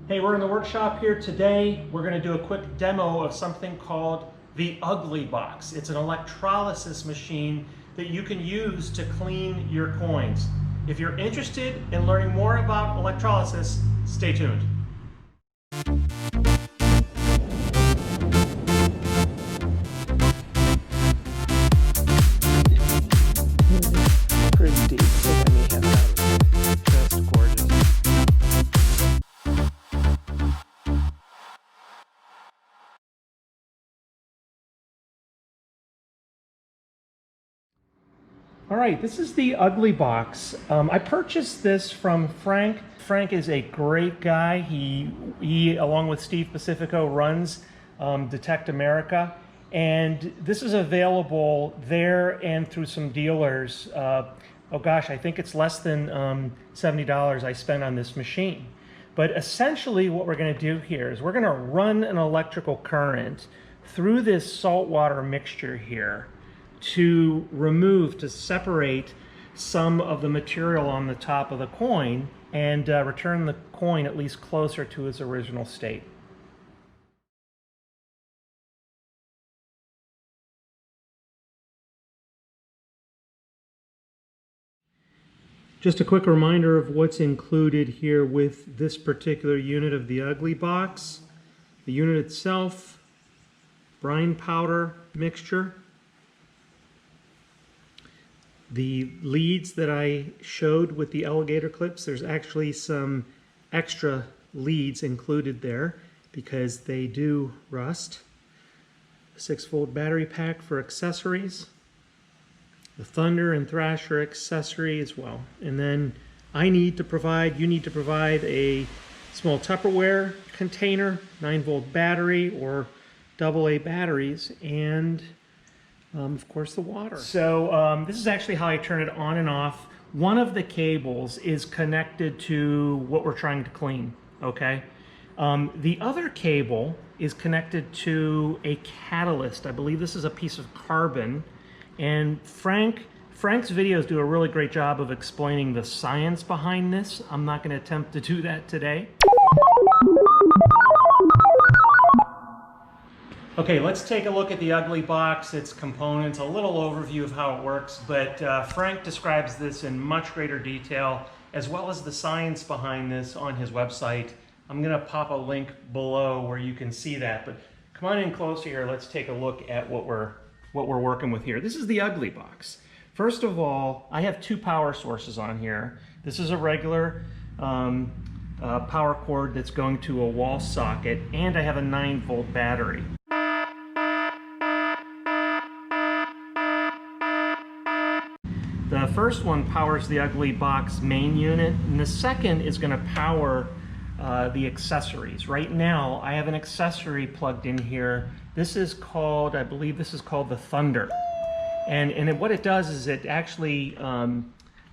Hey, we're in the workshop here today. We're going to do a quick demo of something called the Ugly Box. It's an electrolysis machine that you can use to clean your coins. If you're interested in learning more about electrolysis, stay tuned. Pretty deep, so let me have that. Just gorgeous. All right, this is the Ugly Box. I purchased this from Frank. Frank is a great guy. He along with Steve Pacifico, runs Detect America. And this is available there and through some dealers. Oh gosh, I think it's less than $70 I spent on this machine. But essentially what we're going to do here is we're going to run an electrical current through this saltwater mixture here to separate some of the material on the top of the coin and return the coin at least closer to its original state. Just a quick reminder of what's included here with this particular unit of the Ugly Box. The unit itself, brine powder mixture, the leads that I showed with the alligator clips, there's actually some extra leads included there because they do rust. A 6-volt battery pack for accessories. The Thunder and Thrasher accessory as well. And then you need to provide a small Tupperware container, 9-volt battery or AA batteries, and of course the water. So this is actually how I turn it on and off. One of the cables is connected to what we're trying to clean, okay? The other cable is connected to a catalyst. I believe this is a piece of carbon. And Frank's videos do a really great job of explaining the science behind this. I'm not going to attempt to do that today. Okay, let's take a look at the Ugly Box, its components, a little overview of how it works, but Frank describes this in much greater detail, as well as the science behind this on his website. I'm going to pop a link below where you can see that, but come on in closer here. Let's take a look at what we're working with here. This is the Ugly Box. First of all, I have two power sources on here. This is a regular power cord that's going to a wall socket, and I have a 9-volt battery. The first one powers the Ugly Box main unit, and the second is going to power the accessories. Right now, I have an accessory plugged in here. This is called, I believe this is called the Thunder. And what it does is it actually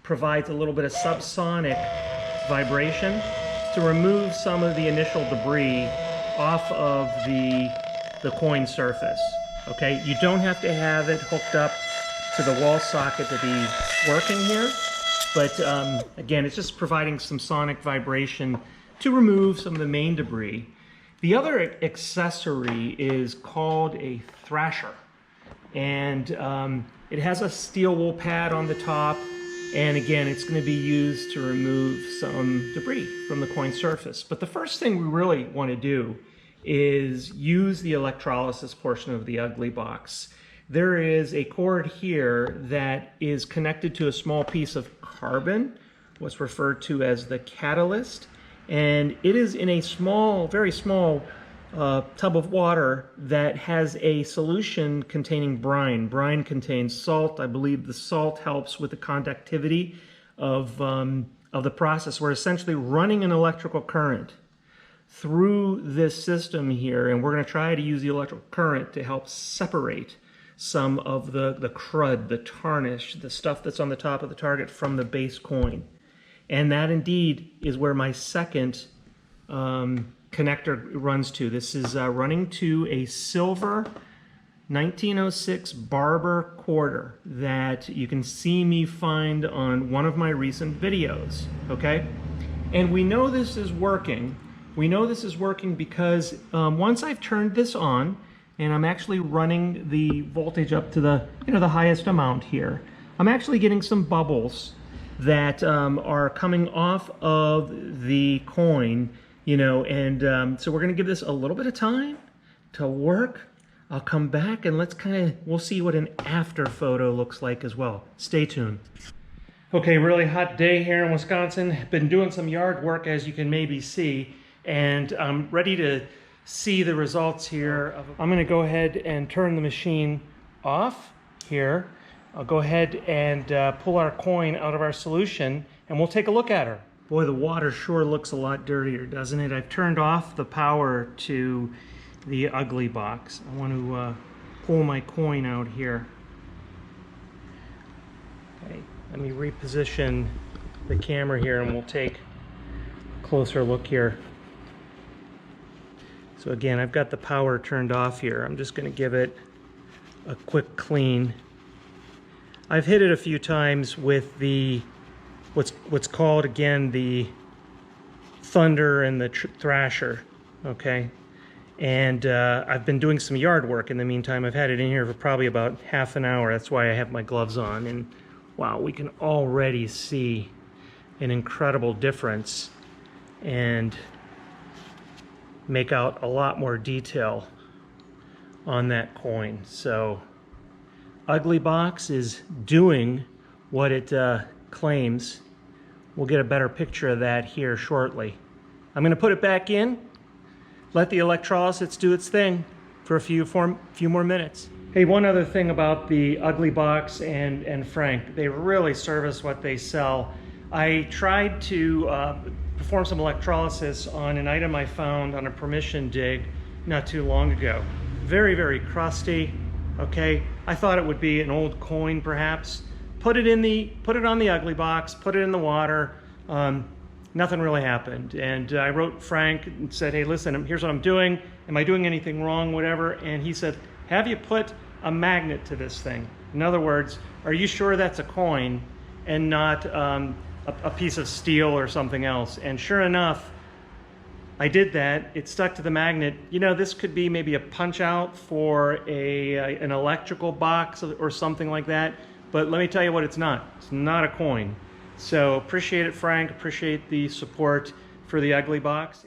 provides a little bit of subsonic vibration to remove some of the initial debris off of the coin surface. Okay, you don't have to have it hooked up to the wall socket to be working here, but again, it's just providing some sonic vibration to remove some of the main debris. The other accessory is called a Thrasher, and it has a steel wool pad on the top, and again, it's going to be used to remove some debris from the coin surface. But the first thing we really want to do is use the electrolysis portion of the Ugly Box. There is a cord here that is connected to a small piece of carbon, what's referred to as the catalyst, and it is in a small, very small tub of water that has a solution containing brine. Brine contains salt. I believe the salt helps with the conductivity of the process. We're essentially running an electrical current through this system here, and we're going to try to use the electrical current to help separate some of the crud, the tarnish, the stuff that's on the top of the target from the base coin. And that indeed is where my second connector runs to. This is running to a silver 1906 Barber quarter that you can see me find on one of my recent videos, okay? And we know this is working We know this is working because once I've turned this on and I'm actually running the voltage up to the, the highest amount here, I'm actually getting some bubbles that are coming off of the coin, and so we're going to give this a little bit of time to work. I'll come back and we'll see what an after photo looks like as well. Stay tuned. Okay, really hot day here in Wisconsin. Been doing some yard work, as you can maybe see, and I'm ready to see the results here. I'm going to go ahead and turn the machine off here. I'll go ahead and pull our coin out of our solution, and we'll take a look at her. Boy, the water sure looks a lot dirtier, doesn't it? I've turned off the power to the Ugly Box. I want to pull my coin out here. Okay, let me reposition the camera here, and we'll take a closer look here. So again, I've got the power turned off here. I'm just going to give it a quick clean. I've hit it a few times with the what's called, again, the Thunder and the Thrasher, okay? And I've been doing some yard work in the meantime. I've had it in here for probably about half an hour. That's why I have my gloves on. And wow, we can already see an incredible difference and make out a lot more detail on that coin. So Ugly Box is doing what it claims. We'll get a better picture of that here shortly. I'm going to put it back in, let the electrolysis do its thing for a few more minutes. Hey, one other thing about the Ugly Box and Frank, they really service what they sell. I tried to perform some electrolysis on an item I found on a permission dig not too long ago. Very, very crusty. Okay, I thought it would be an old coin perhaps. Put it on the Ugly Box, put it in the water. Nothing really happened. And I wrote Frank and said, hey, listen, here's what I'm doing. Am I doing anything wrong, whatever? And he said, have you put a magnet to this thing? In other words, are you sure that's a coin and not a piece of steel or something else? And sure enough, I did that. It stuck to the magnet. This could be maybe a punch out for an electrical box or something like that. But let me tell you what it's not. It's not a coin. So appreciate it, Frank. Appreciate the support for the Ugly Box.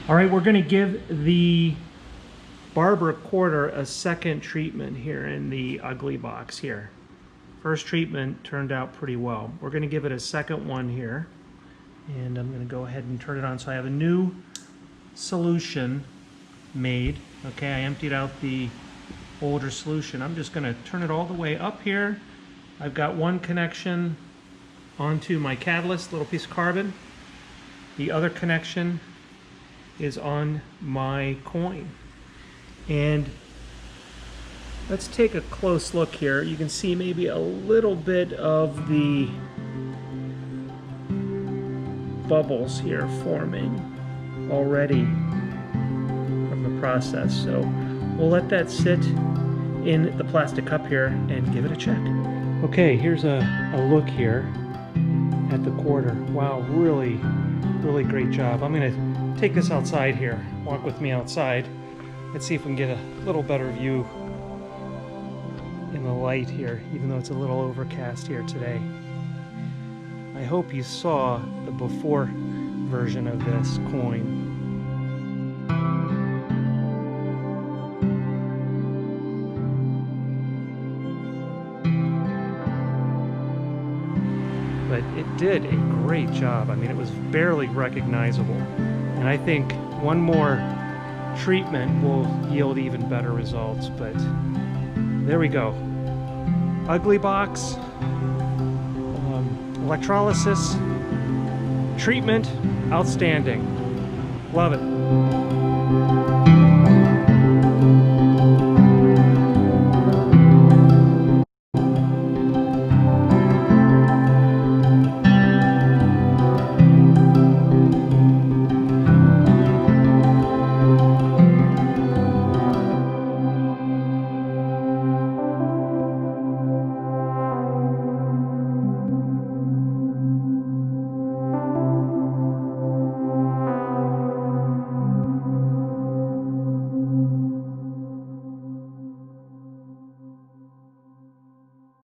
All right, we're going to give the barber quarter a second treatment here in the Ugly Box here. First treatment turned out pretty well. We're going to give it a second one here, and I'm going to go ahead and turn it on. So I have a new solution made. Okay, I emptied out the older solution. I'm just going to turn it all the way up here. I've got one connection onto my catalyst, little piece of carbon. The other connection is on my coin. And let's take a close look here. You can see maybe a little bit of the bubbles here forming already from the process. So we'll let that sit in the plastic cup here and give it a check. Okay, here's a look here at the quarter. Wow, really, really great job. I'm gonna take this outside here. Walk with me outside. Let's see if we can get a little better view in the light here, even though it's a little overcast here today. I hope you saw the before version of this coin. But it did a great job. I mean, it was barely recognizable. And I think one more treatment will yield even better results. But there we go. Ugly Box, electrolysis, treatment, outstanding. Love it.